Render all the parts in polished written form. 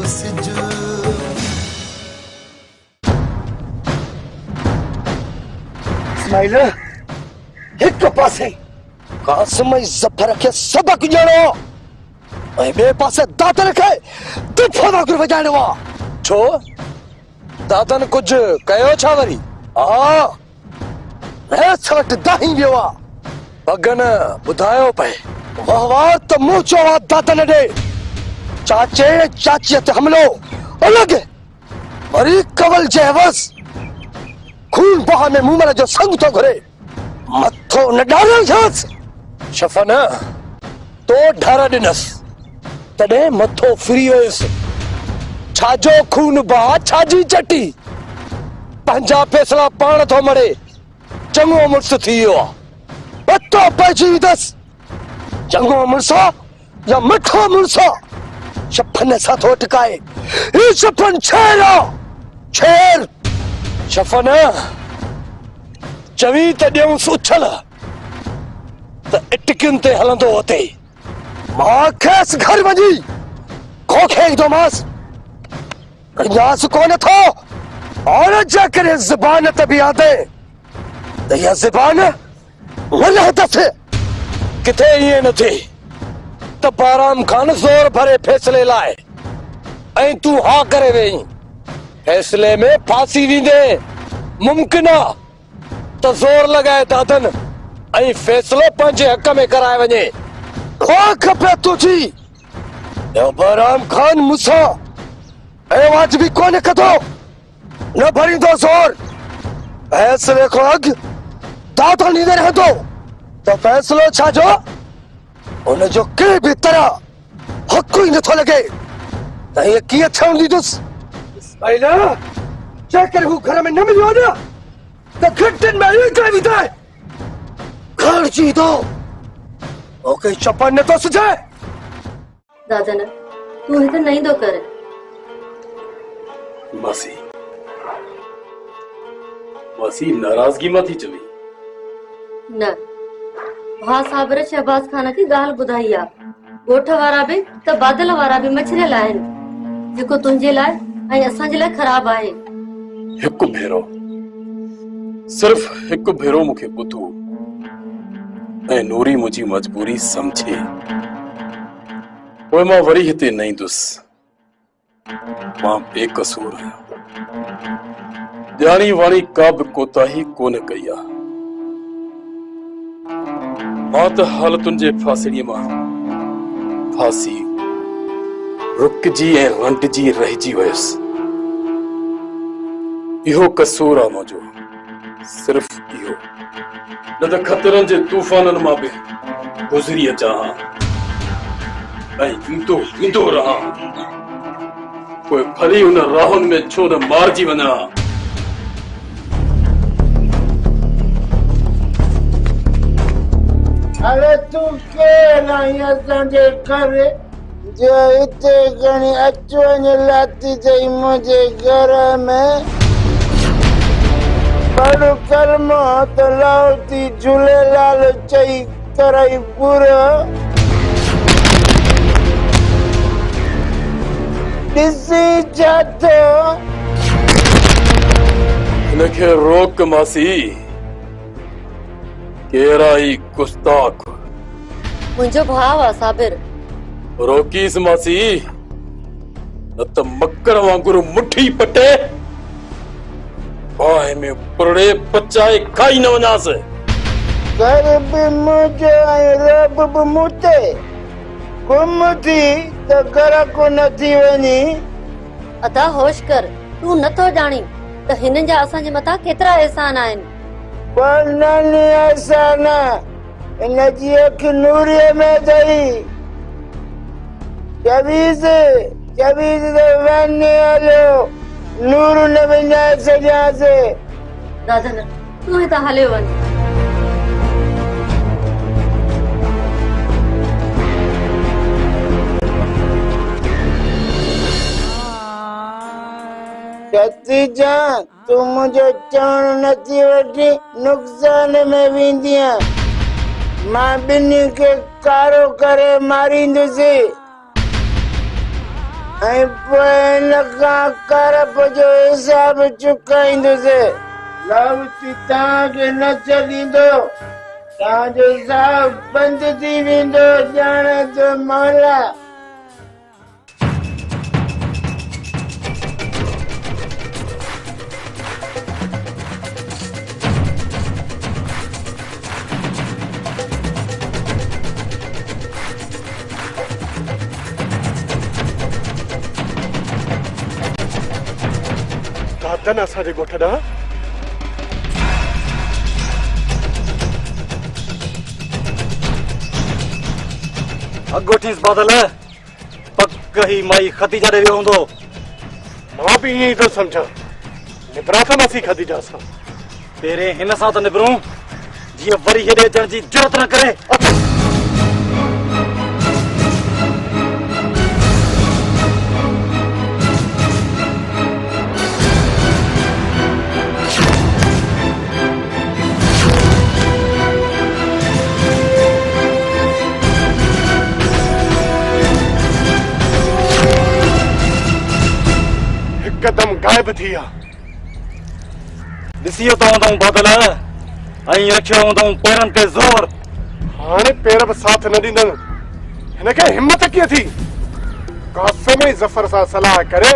सिजो इस्माइल एक पासे कासिम जफर के सबक ॼाणो ऐं ॿिए पासे दादन खे दफ़ो वांगुरु वॼाइणो आहे। छो दादन कुझु कयो छा वरी? हा ऐस वटि दाही वियो आहे। भगन ॿुधायो पए वहवार त मूं चयो आहे दादन ॾे चाचे चाचीअ ते हमलो अलॻि वरी कवल जे एवज़ खून बहा में मूमल जो संग तो घुरे मथो न डालण थियसि। शफन तो ढार ॾिनसि तॾहिं मथो फिरी वियुसि। छाजो खून बहा छाजी चटी पंहिंजा फैसला पाण थो मरे चङो मुड़ुस थी वियो आहे। पतो पइजी वियुसि चङो मुड़ुस या मिठो मुड़ुस शफन सां थो टिकाए। ही शफन छेर आहे छेर। शफन चवी त ॾियूंसि उछल त इटकियुनि ते हलंदो हुते। मां खेसि घर वञी खोखे ईंदोमांसि कन्यास कोन थो और जेकॾहिं ज़बान ते बि आदे त इहा ज़बान न लहंदसि। किथे ईअं न थिए त बाराम खान ज़ोर भरे फैसले लाइ ऐं तूं हा करे वेहीं। फैसले में फांसी ॾींदे मुमकिन आहे त ज़ोर लॻाए दादन ऐं फैसलो पंहिंजे हक़ में कराए वञे। खपे तुझी बाराम खान मूंसां ऐं वाजिबी कोन कंदो न भरींदो ज़ोर। फैसले खां अॻु दादन ॾींदे रहंदो त फैसलो छाजो उनजो कंहिं बि तरह हक़ ई नथो लॻे त हीअ कीअं थियण ॾींदुसि। इस्माइल जेकर हू घर में न मिलियो न त घटनि में ई करे विधाए घर जी दो ओके चपन न तो सुझे। दादन तू हिते नहीं दो करे मासी मासी नाराजगी मत थी चवी न भा साबर शहबाज खान की गाल ॿुधाई आ। ॻोठ वारा भी त बादल वारा भी मछरियल आहिनि जेको तुंहिंजे लाइ ऐं असांजे लाइ ख़राब आहे। हिकु भेरो सिर्फ हिकु भेरो मूंखे ॿुधो ऐं नूरी मुंहिंजी मजबूरी समझे पोइ मां वरी हिते न ईंदुसि। मां बेकसूर आहियां ॼाणी वाणी का बि कोताही कोन कई आहे। मां त हालतुनि जे फासड़ीअ मां फासी रुकजी ऐं रंडजी रहिजी वियुसि। इहो कसूर आहे मुंहिंजो सिर्फ इहो न त ख़तरनि जे तूफ़ाननि मां बि गुज़री अचां ऐं ईंदो रहां पोइ भली हुन राहुनि में छो न मारिजी वञा। अरे तू केरु आहीं असांजे घर जो हिते खणी अचु वञु लाथी अथई मुंहिंजे घर में। बड़ो कर्म त लाउती झूलेलाल चई करई पूरो। ॾिसी छा थियो हिनखे रोक मासी केरु आई गुस्ताख। मुंहिंजो भाउ आहे साबिर। रोकीस मासी न त मकर वांगुरु मुट्ठी पटे बाहि में पुरड़े पचाए खाई न वञासि। घर बि मुंहिंजो ऐं रब बि मूं ते गुम थी त घर को न थी वञी। अदा होश कर तूं नथो ॼाणी त हिननि जा असांजे मथां केतिरा एहसान आहिनि। पर नानी एहसान हिनजी अखि नूरीअ में अथई। चवीस त वञे हलो नूर न विञाए छॾियासीं। दादन तूं हितां हले वञ। सती जान तू मुझे चवण नथी वठी नुक़सान में वेंदीअ। मां ॿिन्ही खे कारो करे मारींदुसि। ऐं पोइ हिन खां करप जो हिसाब चुकाईंदुसि। लावती तव्हांखे न छॾींदो, तव्हांजो साहु बंदि थी वेंदो, ॼाणे थो मौला। दादन असांजे ॻोठ ॾांहुं अगोठीस बादल पक ही माई खतीजा ॾे वियो हूंदो। मां बि ईअं ई थो सम्झां, निबरा त नसीं खदीजा सां। पहिरें हिन सां त निबरूं, जीअं वरी हेॾे अचण जी ज़रूरत न करे। हिकदम गायब थी विया। ॾिसी वतो हूंदऊं बादल, ऐं रखियो हूंदऊं पेरनि ते ज़ोर। हाणे पेर बि साथ न ॾींदनि, हिनखे हिम्मत कीअं थी? कासिम ई ज़फर सां सलाह करे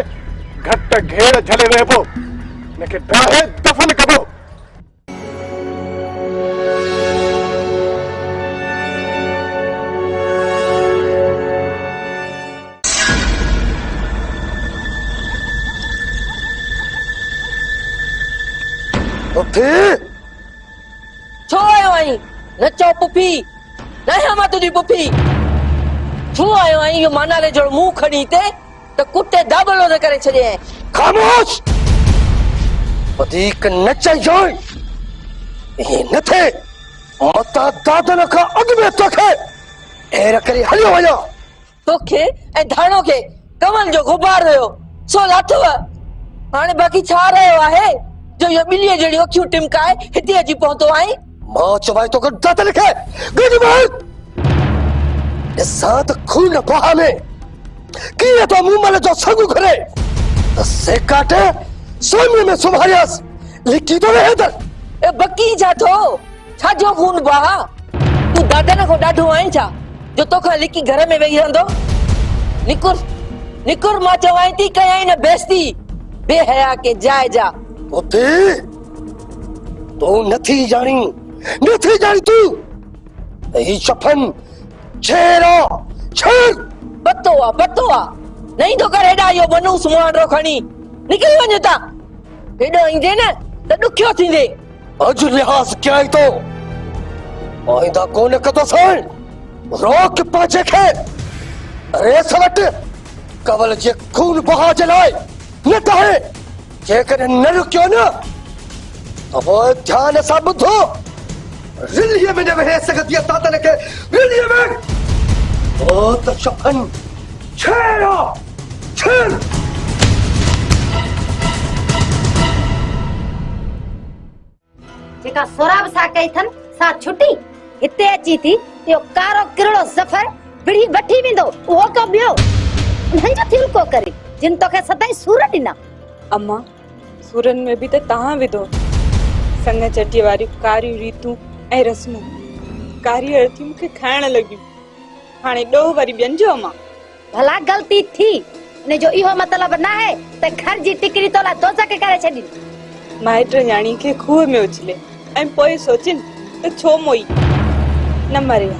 घट घेड़ झले वेहबो, हिनखे डाहे दफ़न कबो। छो आयो आहीं? न चओ पुफी, न आहियां मां तुंहिंजी पुफी। छो आयो आहीं इहो मानाले जो मुंहुं खणी हिते त कुटे दाबलो न करे छॾियईं। ख़ामोश, वधीक न चइजो। इहे न थिए, मां त दादन खां अॻु में तोखे ढेर करे हलियो वञा। तोखे ऐं धाणो खे कमल जो गुबार हुयो, सो लाथव। हाणे बाक़ी छा रहियो आहे जो इहो ॿिलीअ जहिड़ी अखियूं टिमकाए हिते अची पहुतो आहीं? मां चवाई तोखे दादन खे गॾु मार। ॾिसां त खून बहा में कीअं तो मूमल जो सॻु घुरे त सेकाटे सोने में सुभारियास लिखी तो रहे दर। ए बकी छा थो? छा जो खून बहा? तूं दादन खां ॾाढो आहीं छा जो तोखां लिकी घर में वेही रहंदो? निकुर निकुर, मां चवाई थी कयाई न बेइज्जती बेहया के जाए जा। उते तू नथी जानी तू ही चफन छेरा छेर बतो आ नहीं तो कर हेडा यो बनू सुमांडो खणी निकली वञ ता। हेडो ईंदे न त ॾुखियो थींदे। अज लिहाज़ कयाई तो आइंदा कोन कदो सण रोक पाचे खे रेस वट कवल जे खून बहा जलाए न तहे। जेकर न रुकियो न त पोइ ध्यान सां ॿुधो, रिलीअ में न वेहे सघंदी आहे दादन खे। रिलीअ में ओ त चफन छेरा छेर। जेका सोराब सा कई थन सा छुटी हिते अची थी यो कारो किरड़ो ज़फर बिड़ी वठी वेंदो। उहो को ॿियो उन्हनि जो थिल को करे जिन तोखे सदाई सूर ॾिना। अम्मा, सूरन में भी तो तहां विधो संग चटी वारी कारी रीतू ऐं रस्मू। कारी अर्थी मुखे खाइण लगी, हाणे ॾो वरी ॿियनि जो। अम्मा भला गलती थी ने जो इहो मतलब ना है त घर जी टिकरी तोला दोज़ख करे छडी। माइट यानी के खूह में उछले ऐं पोइ सोचिन त छो मोई न मरे।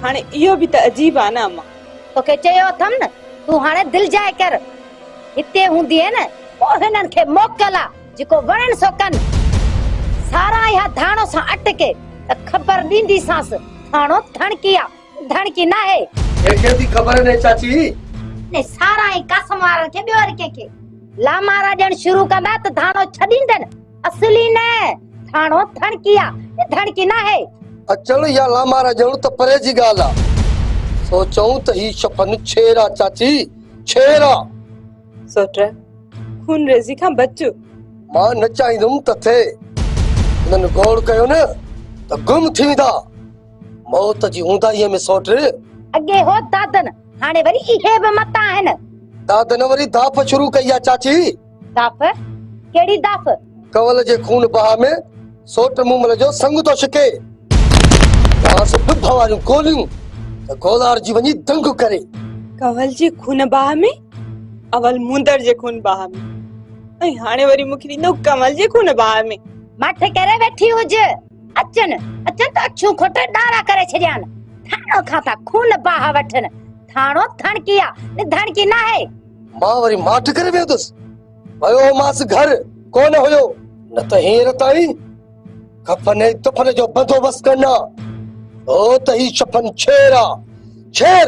हाणे इहो भी त अजीब आ न। अम्मा तोखे चयो अथम न तू हाणे दिल जाए कर। हिते हूंदी है न पोइ हिननि खे मोकला जेको वणन सो कन। सारा या धाणो सां अटके त खबर ॾींदी सांस धाणो धणकी ना है। केदी खबर ने चाची ने सारा ही कसम वारन के ॿियो हर के लामारा ॾियण शुरू कंदा त धाणो छॾींदन। असली न धाणो धणकी ना है। अचल या लामारा ॼण त परे जी ॻाल्हि आहे। सोचऊं त ही शफन छेरा चाची छेरा। सोट खून रेज़ी खां बचो। मां न चाहींदुमि त थे। हिननि गौर कयो न त गुम थी वेंदा मौत जी ऊंदाईअ में। सोट अॻे हो दादन हाणे वरी इहे बि मता आहिनि। दादन वरी दाप शुरू कई आहे चाची। दाफ़ केड़ी दाफ़? कवल जे खून बहा में सोट मुमल जो संग तो छिके। दास बुध वारियूं गोलियूं त गोलार जी वञी दंग करे। कवल जे खून बाह में, अवल मुंदर जे खून बाह में, ऐं हाणे वरी मूंखे ॾींदो कमल जे खून बाह में। मथे करे वेठी हुज। अचन अचन त अखियूं खोट डारा करे छॾियान। थाणो खां था खून बाह वठन। थाणो थणकिया ने धणकी ना है। मां वरी माठ करे वियोदुस। वयो मास घर कोन हुयो न त हींअर ताईं खपने तुफन जो बंदोबस्त करना। ओ त ही छपन छेर आ, छेर।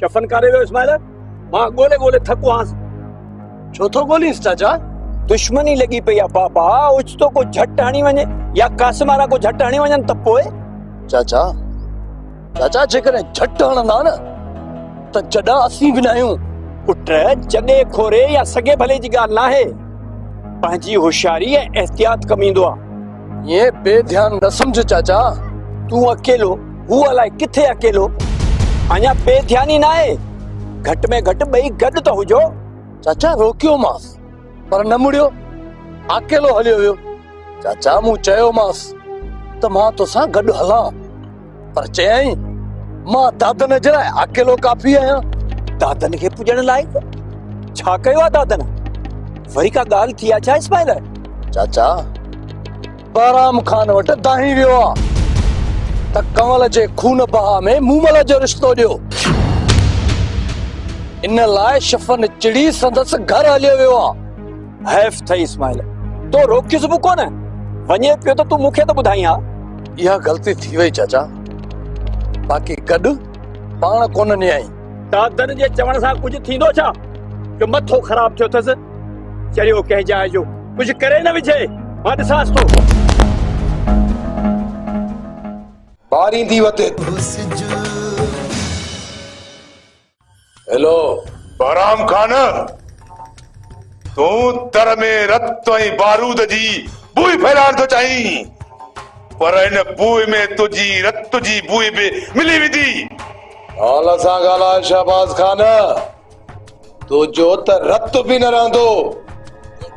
शफन करे वियो इस्माइल, मां गोले गोले थको आंस। छो थो गोलीस चाचा? दुश्मनी लगी पई आ पापा। उचतो को झट हणी वञे या कासमारा को झट हणी वञनि त पोइ। चाचा चाचा जेकॾहिं झट हणंदा न त जॾा असीं बि न आहियूं। पुट जॾे खोरे या सगे भले जी ॻाल्हि नाहे। पंहिंजी होशियारी ऐं एहतियात कमींदो आ। ये बेध्यान न समझ चाचा। तू अकेलो, हू अलाए किथे अकेलो। अञा बेध्यानी नाहे, घट में घट ॿई गॾु त हुजो। चाचा रोकियो मांस पर न मुड़ियो, अकेलो हलियो वियो। चाचा मूं चयो मांस त मां तोसां गॾु हलां, पर चयई मां दादन जे लाइ अकेलो काफ़ी आहियां। दादन खे पुॼण लाइक छा कयो आहे दादन? वरी का ॻाल्हि थी आहे छा इस्माइल? चाचा बहराम खान वटि दाही वियो आहे त कंवल जे खून बहा में मूमल जो रिश्तो ॾियो। इन लाइ शफन चिड़ी संदसि घर हलियो वियो आहे। हैफ थई इस्माइल, तो रोकियुसि बि कोन। वञे पियो त तूं मूंखे त ॿुधाई हा। इहा ग़लती थी वई चाचा, बाक़ी गॾु पाण कोन नियाई। दादन जे चवण सां कुझु थींदो छा? जो मथो ख़राब थियो अथसि, चरियो कंहिं जाइ जो कुझु करे न विझे। मां ॾिसांसि थो। ॿारींदी वते। हेलो बहराम खान, तूं तर में रत ऐं बारूद जी बूई फैलाइण थो चाहीं, पर इन बूई में तुंहिंजी रत जी बूई बि मिली वेंदी। हाल सां ॻाल्हाए शहबाज खान, तुंहिंजो त रत बि न रहंदो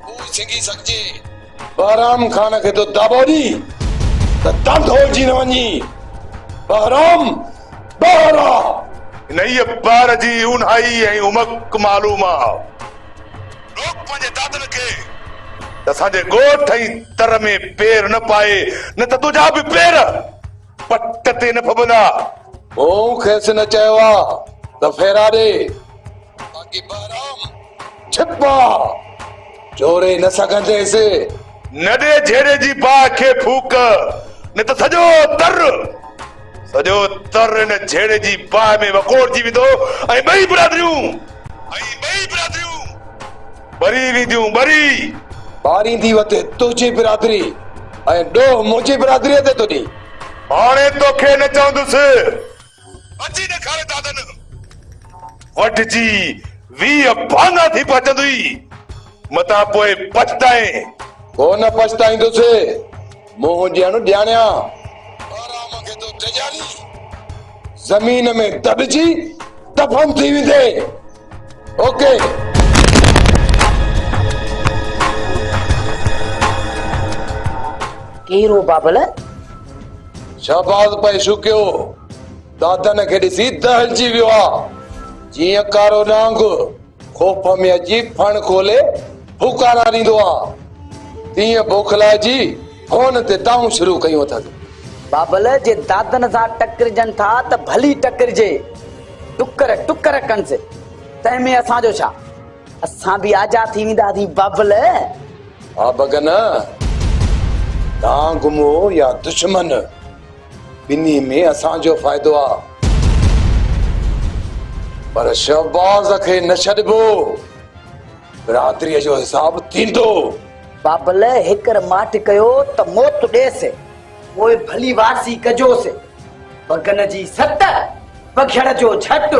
बूई सिंगी सघिजे। बहराम खान खे तो दाबो ॾी त दंद होलजी न वञी। बहराम बहरा नई बार जी उन्हाई ऐं उमक मालूम आ। रोक पंहिंजे दादन खे त असांजे ॻोठ ऐं तर में पेर न पाए, न त तुंहिंजा बि पेर पट ते न पवंदा। मूं खेसि न चयो आहे त फेरा ॾे, बाक़ी बहराम छिपा चोरे न सघंदेसि। न ॾे झेड़े जी बाहि खे फूक, न त सॼो तर इन झेड़े जी बाहि में वकोड़जी वेंदो ऐं ॿई बिरादरियूं बरी वेंदियूं। बरी ॿारींदी वते तुंहिंजी बिरादरी ऐं ॾोह मुंहिंजी बिरादरीअ ते तुंहिंजी। हाणे तोखे न चवंदुसि, अची न खारे दादन वढजी 20 भाङा थी पचंदी, मतां पोइ पछताए कोन पछताईंदुसि। मुंहुं ॾियणु ॼाणिया, बहराम खे तो तेजारी ज़मीन में दॿजी दफ़न थी वेंदे। ओके केरो बाबल? शहबाज पए शुकियो, दादन खे ॾिसी दहलजी वियो आहे। जीअं कारो नांग खोप में अची फण खोले फुकारा ॾींदो आहे, तीअं बोखलाइजी फोन ते दाऊं शुरू कयूं अथसि। बाबल जे दादन सां टकरजनि था त भली टकरजे, टुकर टुकर कनसि, तंहिंमें असांजो छा? असां बि आजाद थी वेंदासीं बाबल। हा बगन, तव्हां गुमो या दुश्मन, ॿिन्ही में असांजो फ़ाइदो आहे, पर शहबाज खे न छॾिबो। बिरादरीअ जो हिसाब थींदो। बाबल हिकर माठ कयो त मौत ॾेसि, पोइ भली वारसी कजोसि। बगन जी सत बघड़ जो झट।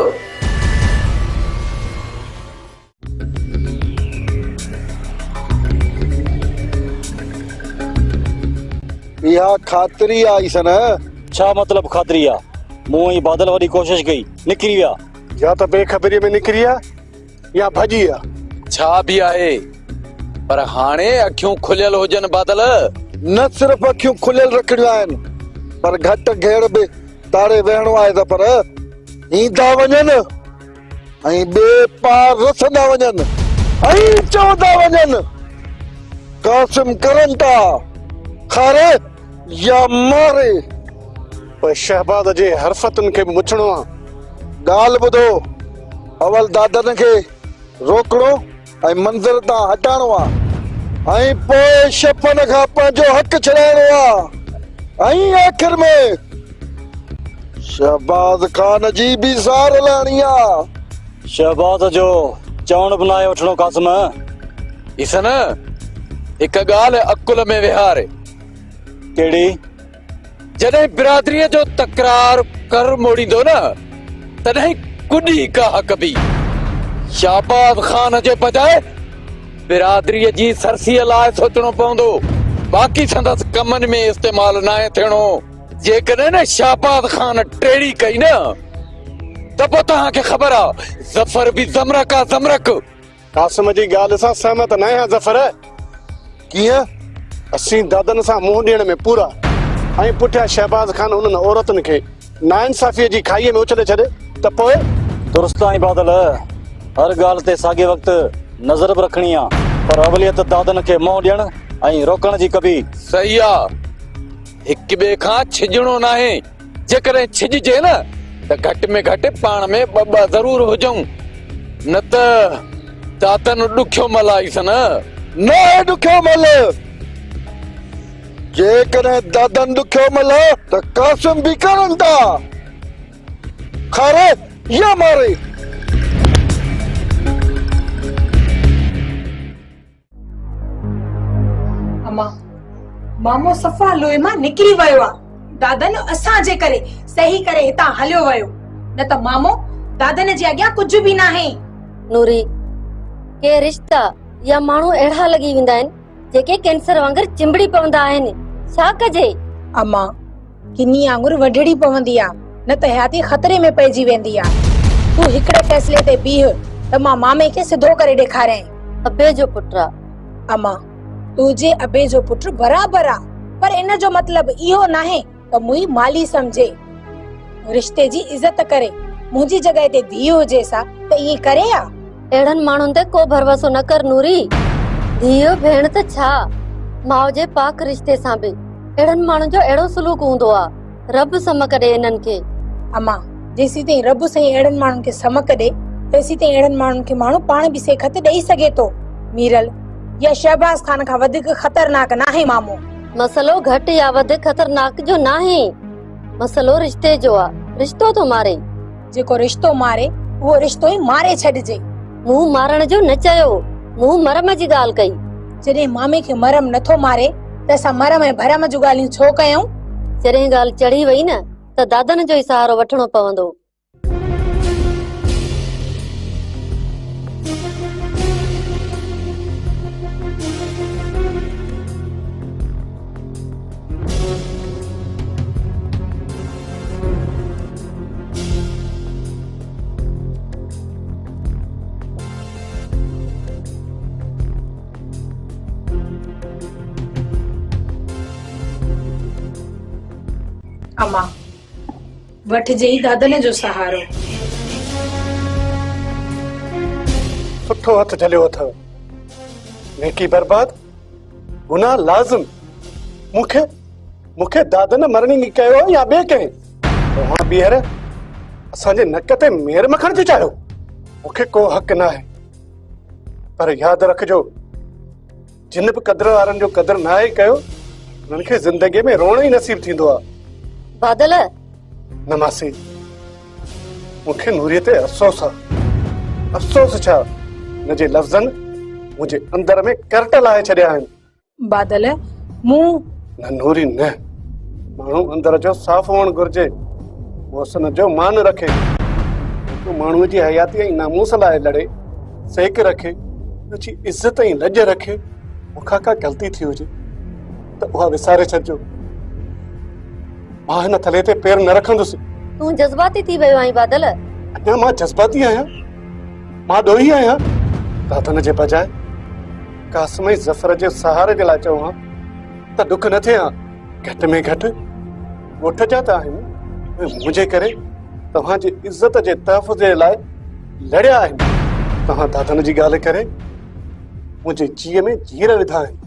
इहा खातिरी आई सन। छा मतलब खातिरी आहे? मूं ई बादल वारी कोशिश कई निकिरी विया। या तो बेखबरी में निकरी आ या भजी आ। छा भी आहे पर हाणे अखियूं खुलियल हुजन बादल। न सिर्फ अखियूं खुलियल रखणियूं आहिनि पर घट घेड़ बि तारे वेहणो आहे त पर ईंदा वञनि ऐं ॿिए पार रसंदा वञनि ऐं चवंदा वञनि कासिम करनि था खारे या मारे। पर शहबाद जे हरफतुनि खे बि मुछणो आहे। ॻाल्हि ॿुधो, अवल दादन खे रोकणो ऐं मंज़िल तां हटाइणो आहे ऐं पोइ शफ़न खां पंहिंजो हक़ छॾाइणो आहे ऐं आख़िर में शहबाज खान जी बि सार लाइणी आहे। शहबाज जो चवण बि नाहे वठणो कासिम। ॾिसन हिक ॻाल्हि अकुल में विहार। कहिड़ी? जॾहिं बिरादरीअ जो तकरार कर मोड़ींदो न तॾहिं कुॾी का हक़ बि शहबाज खान जे बजाए बिरादरीअ जी सरसीअ लाइ सोचणो पवंदो। बाक़ी संदसि कमनि में इस्तेमाल नाहे थियणो। जेकॾहिं न शहबाज खान टेड़ी कई न त पोइ तव्हांखे ख़बर आहे ज़फर बि ज़मरक आहे ज़मरक। कासिम जी ॻाल्हि सां सहमत न आहियां ज़फर। कीअं? असीं दादन सां मुंहुं ॾियण में पूरा ऐं पुठियां शहबाज खान उन्हनि औरतुनि खे नाइंसाफ़ीअ जी खाईअ में उछले छॾे त पोइ? दुरुस्त आई बादल। हर ॻाल्हि ते साॻे वक़्तु नज़र बि रखणी आहे पर अवलियत दादन खे मुंहुं ॾियण ऐं रोकण जी कबी। सही आहे। हिक ॿिए खां छिजणो नाहे। जेकॾहिं छिजजे न त घटि में घटि पाण में ॿ ज़रूर हुजऊं न त दादन ॾुखियो मल आईसन। न ॾुखियो मल। जेकॾहिं दादन ॾुखियो मल त कासिम बि करनि था खारे या मारे। अम्मा मामो सफ़ा लोहे मां निकिरी वियो आहे। दादन असांजे करे सही करे हितां हलियो वियो न त मामो दादन जे अॻियां कुझु बि नाहे। नूरी के रिश्ता या माण्हू अहिड़ा लॻी वेंदा आहिनि जेके कैंसर वांगुरु चिंबड़ी पवंदा आहिनि। छा कजे? अम्मा किनी आंगुर वढड़ी पवंदी आहे न त हयाती खतरे में पइजी वेंदी आहे। तू हिकड़े फैसले ते बीह त मां मामे खे सिधो करे ॾेखारियां। अबे जो पुट्रा। अम्मा तुझे अबे जो पुट बराबर आ पर इन जो मतलब इहो नाहे त मुई माली समझे। रिश्ते जी इज्जत करे मुंहिंजी जगह ते धीउ हुजे सा त ये करे आ। एड़न माण्हुनि ते को भरोसो न कर नूरी। धीउ भेण त छा माउ जे पाक रिश्ते सां बि एड़न माण्हुनि जो अहिड़ो सलूक हूंदो आहे। रब समक ॾे इन्हनि खे। अम्मा जेसी ताईं रब सही अहिड़नि माण्हुनि खे समक ॾे तेसी ताईं अहिड़नि माण्हुनि खे माण्हू पाण बि सेखत ॾेई सघे थो। मीरल या शहबाज खान खां वधीक खतरनाक नाहे मामो। मसलो घटि या वधीक खतरनाक जो नाहे। मसलो रिश्ते जो आहे। रिश्तो तो मारे। जेको रिश्तो मारे उहो रिश्तो ई मारे छॾिजे। मुंहुं मारण जो न चयो, मुंहुं मरम जी ॻाल्हि कई। जॾहिं मामे खे मरम नथो मारे त असां मरम ऐं भरम जूं ॻाल्हियूं छो कयूं? जॾहिं ॻाल्हि चढ़ी वई न त दादन जो ई सहारो वठणो पवंदो। अम्मा वठजे ई दादन जो सहारो। सुठो हथ झलियो अथव। नेकी बर्बाद गुनाह लाज़िम। मूंखे दादन मरणी कयो या ॿिए कंहिं? तव्हां ॿीहर असांजे नक ते मेर मखण थी चाहियो। मूंखे को हक़ न आहे पर यादि रखिजो जिन बि क़दर वारनि जो क़दर न आहे कयो उन्हनि खे ज़िंदगीअ में रोअण ई नसीब थींदो आहे। बादल न मासी मूंखे नूरीअ ते अफ़सोस आहे। अफ़सोस छा हुनजे लफ़्ज़नि मुंहिंजे अंदर में करट लाहे छॾिया आहिनि। बादल मूं न नूरी न। माण्हू अंदर जो साफ़ हुअणु घुर्जे। हुसन जो मान रखे। माण्हूअ जी हयाती ऐं नामूस लाइ लड़े सेक रखे हुनजी इज़त ऐं लज रखे। मूंखां का ग़लती थी हुजे त उहा विसारे छॾिजो। मां हिन थले ते पेर न रखंदुसि। तू जज्बाती थी वियो आहीं बादल। अञा मां जज़्बाती आहियां, मां ॾोही आहियां। दादन जे बजाए कासमई ज़फ़र जे सहारे जे लाइ चऊं हा त ॾुख न थिए हा। घटि में घटि ॻोठ जा त आहिनि, मुंहिंजे करे तव्हांजी इज़त जे तहफ़ुज़ जे लाइ लड़िया आहिनि। तव्हां दादन जी ॻाल्हि करे मुंहिंजे जीअ में जीर विधा आहिनि।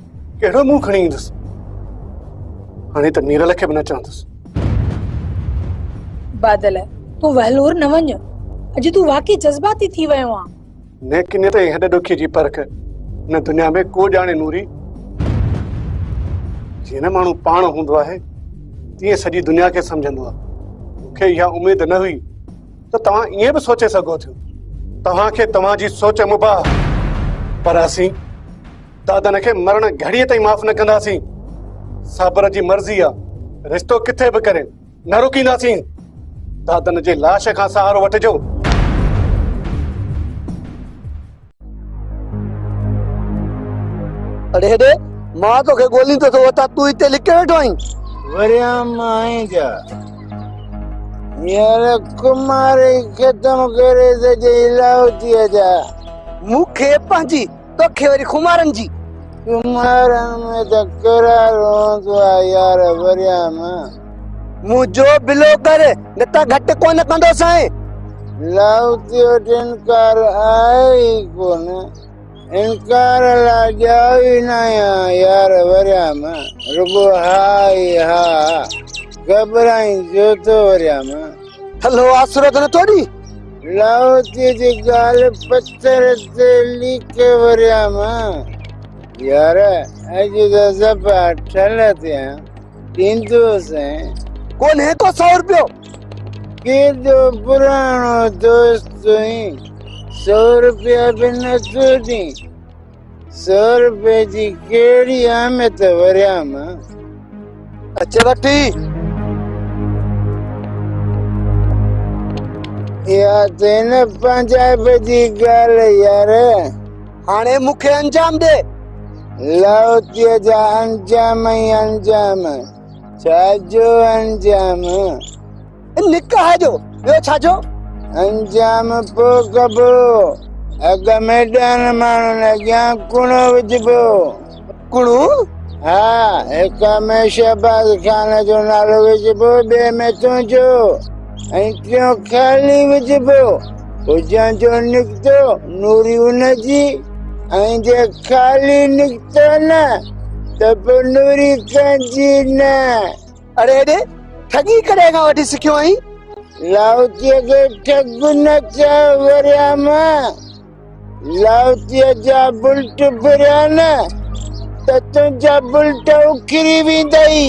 कहिड़ो मुंहुं खणी ईंदुसि? हाणे त नीरल खे बि न चवंदुसि। बादल तू वहलूर न वञ, अॼु तू वाकई जज़्बाती थी वियो आ। ने किने ते हेॾे ॾुखी जी परख न दुनिया में को ॼाणे नूरी। जीअं न माण्हू पाण हूंदो आहे तीअं सॼी दुनिया खे सम्झंदो आहे। मूंखे इहा उमेद न हुई त तव्हां ईअं बि सोचे सघो थियो। तव्हांखे तव्हांजी सोच मुबाह, पर असीं दादन खे मरण घड़ीअ ताईं माफ़ न कंदासीं। साबर जी मर्ज़ी आहे, रिश्तो किथे बि करे न रुकींदासीं। दादन जे लाश खां सहारो वठिजो। अरे हेॾे मां तोखे ॻोल्हींदो थो वठां, तूं हिते लिखे वेठो आहीं। वरियाम आहीं छा? यार कुमारी ख़त्म करे सॼे इलाउतीअ जा। मूंखे पंहिंजी, तोखे वरी खुमारनि जी। कुमारनि में त करार हूंदो आहे यार वरियाम। मुंहिंजो बिलो कर, न त घटि कोन कंदोसांइ। लाउतीअ वटि इनकार आहे ई कोन। इनकार लाइ ॼाओ ई न आहियां यार वरियाम। रुगो हा ई हा, घबराई जो तो वरियाम। हलो आसुरो त नथो ॾी। लाउतीअ जी ॻाल्हि पत्थर ते लिखे वरियाम। यार अॼु त सफ़ा ठल थिया, ॾींदोसि। कोन्हे को 100 रुपयो। केॾो पुराणो दोस्त हुई, 100 रुपया बि नथो ॾी। 100 रुपये जी कहिड़ी अहमियत वरियाम। अचे वठी। इहा त हिन पंजाब जी ॻाल्हि यार। हाणे मूंखे अंजाम दे। लाउतीअ जा अंजाम ई अंजाम। छाजो अंजाम? निकाह जो, ॿियो छाजो? अंजाम पोइ कबो। अॻ में 10 माण्हुनि अॻियां कुणो विझबो। कुणो? हा, हिक में शहबाज खान जो नालो विझबो, ॿिए में तुंहिंजो, ऐं टियों ख़ाली विझबो। हुजां जो निकितो नूरी हुनजी, ऐं जे ख़ाली निकितो न त पोइ नूरी कंहिंजी न। अरे हेॾे ठगी कॾहिं खां वठी सिखियो आहीं? लाउतीअ खे ठग न चओ वरियाम। लाउतीअ जा बुल्ट फिरिया न त तुंहिंजा बुल्ट उखिरी वेंदई।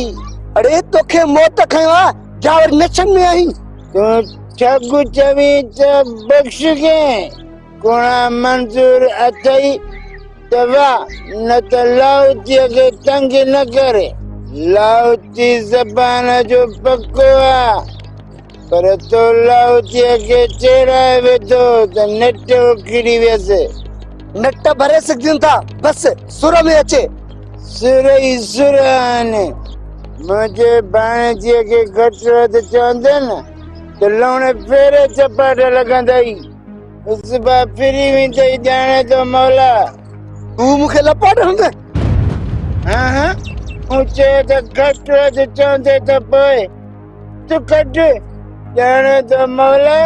अरे तोखे मौत खयो आहे, जा वरी नशन में आहीं। तूं ठग चवी त बख़्श के कुणा मंज़ूर अथई त वाह, न त लाउतीअ खे तंग न करे। लाउती ज़बान जो पको आहे, पर तो लाउतीअ खे चेड़ाए वेठो त नट उखिड़ी वियसि। नट भरे सघजनि था, बस सुर में अचे। सुर ई सुर आहिनि। मुंहिंजे भाणेजीअ खे घटि वधि चवंदे न त लूण फेरे चपाट लॻंदई, उसबा फिरी वेंदई। ॼाणे थो मौला। तूं मूंखे लपाट हूंदे? हाँ, ऊंचे त घटि वधि चवंदे त पोइ तूं कढ। ॼाणे थो मौला।